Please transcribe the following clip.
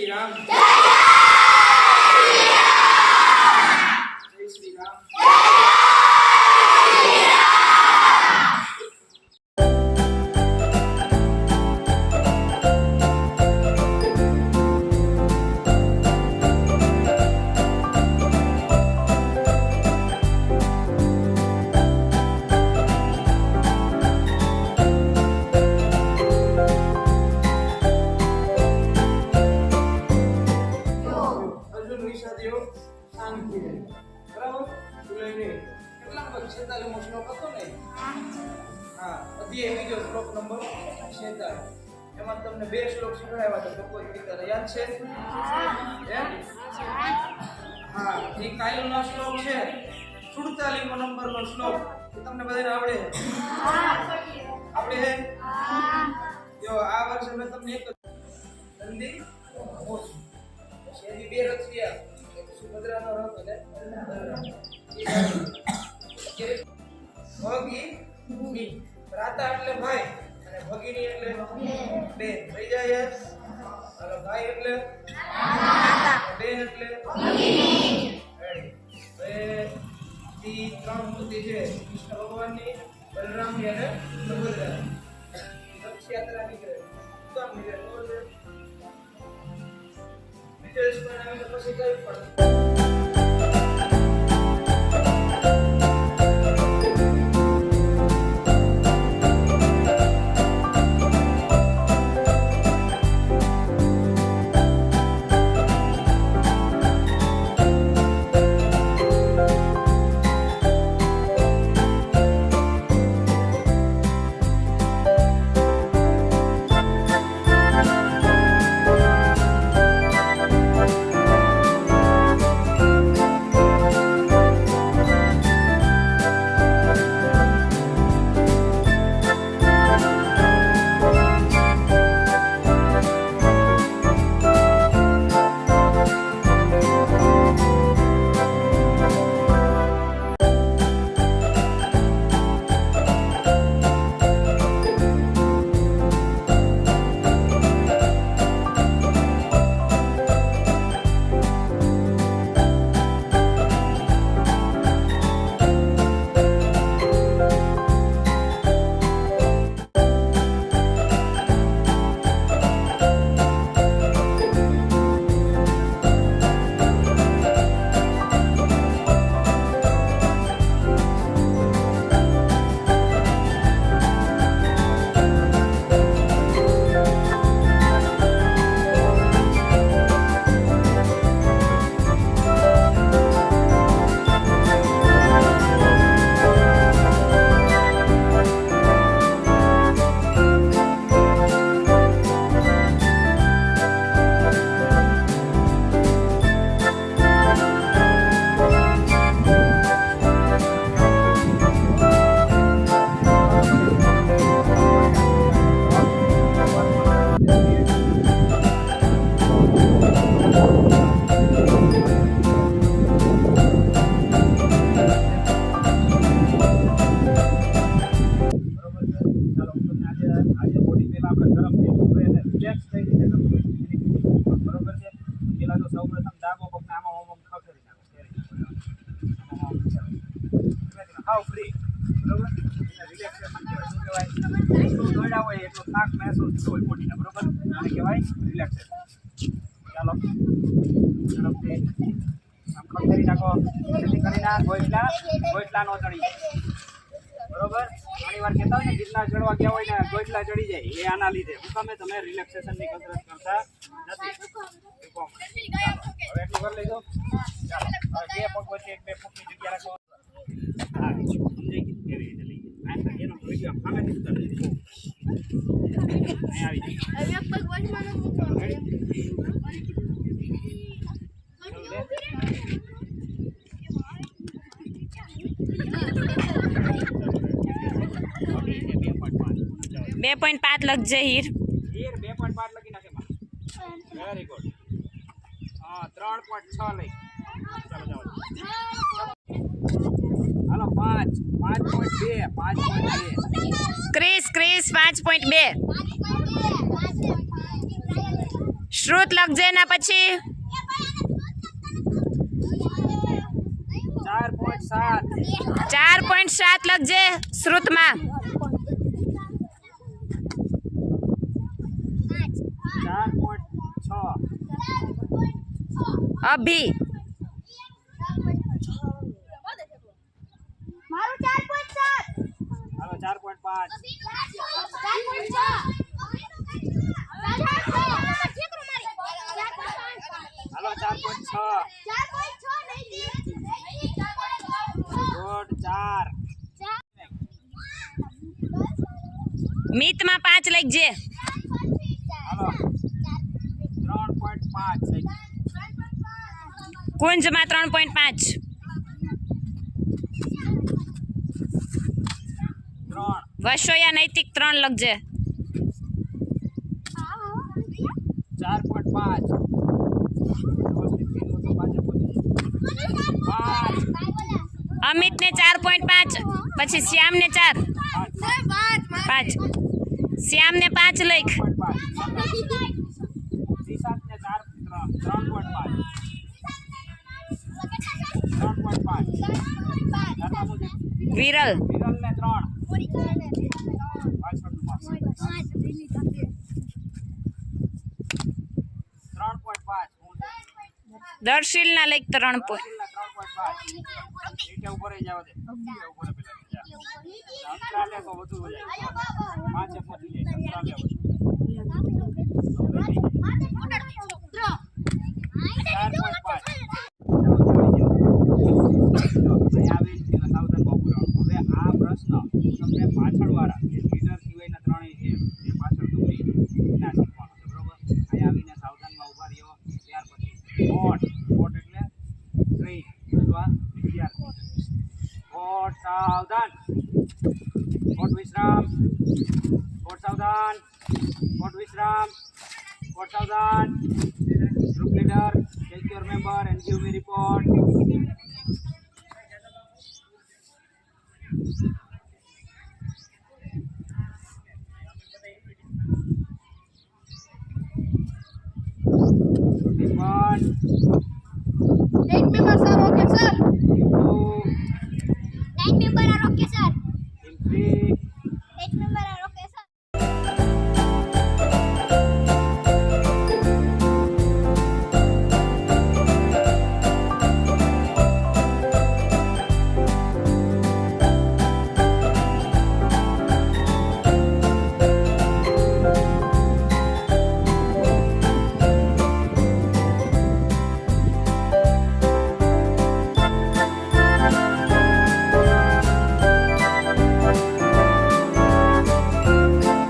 राम जय श्री राम। શાંતિ રહે બરાબર ભૂલે નહીં કેટલા નંબર 46 મો શ્લોક હતો ને હા અધ્યાય બીજો શ્લોક નંબર 46 એમાં તમને બે શ્લોક શીખવાડ્યા હતા તો કોઈ પિતા યાદ છે હા એ કાયલનો શ્લોક છે 47 મો નંબરનો શ્લોક એ તમને બધાને આવડે આવડે જો આ વર્ષે મેં તમને એક નંદી શેરી બે રચિયા સુભદ્રાનો રથ અને ભગી રાતા એટલે ભાઈ અને ભગીની એટલે બેન થઈ જાય અને ભાઈ એટલે બેન એટલે ભગીની બે થી ત્રણ મૂર્તિ છે કૃષ્ણ ભગવાનની બલરામની અને સુભદ્રાની રથ યાત્રા નીકળે કામ નીકળે ડિટેલ્સ પણ આવી તો પછી કરવી પડે। હાવ ફ્રી બરોબર રિલેક્સેશન કહેવાય શું કહેવાય દોડ્યા હોય એટલો થાક મહેસૂસ થતો હોય બોડીને બરોબર આને કહેવાય રિલેક્સેશન। ચાલો ઝડપથી આમ ખંખેરી નાખો જલ્દી કરી નાખ ગોઈટલા નો ચડી બરોબર ઘણી વાર કહેતા હોય ને ગિરનાર ચડવા ગયા હોય ને ગોઈટલા ચડી જાય એ આના લીધે હું તમે રિલેક્સેશનની કસરત કરતા નથી હવે એટલું કરી લેજો। ચાલો હવે બે પગ વચ્ચે એક બે ફૂટની જગ્યા રાખો હા સમજાઈ ગયું કેવી રીતે લઈ જાય એનો વિડીયો સામેથી ઉતારી દીધો અહીં આવી જાય હવે પગ વચમાં મૂકો બે 2.5 લખજે હીર 2.5 લખી નાખે વેરી ગુડ હા 3.6 લઈ ચાલો જાઓ હાલો 5.2 5.2 ક્રિસ 5.2 શ્રુત લખજે એના પછી 4.7 4.7 લખજે શ્રુતમાં 4.6 અભી મારું 4.7 હાલો 4.5 હાલો 4.6 ગુડ 4 મિતમાં 5 લખજે હાલો 3.5 કુંજમાં 3.5 3 વશોયા નૈતિક 3 લખજે 4.5 અમિતને 4.5 પછી શ્યામને 4 5 શ્યામને 5 લખ 3.5 વિરલ વિરલને 3 પાછળનું માપ 3.5 દર્શિલના લખ 3 3.5 નીચે ઉપર જાવ દે ઉપર પેલા અંતરાલે તો વધુ હોય પાંચે પહોંચી જાય અંતરાલે વધુ 4,000 group leader, take your member and give me report. Report.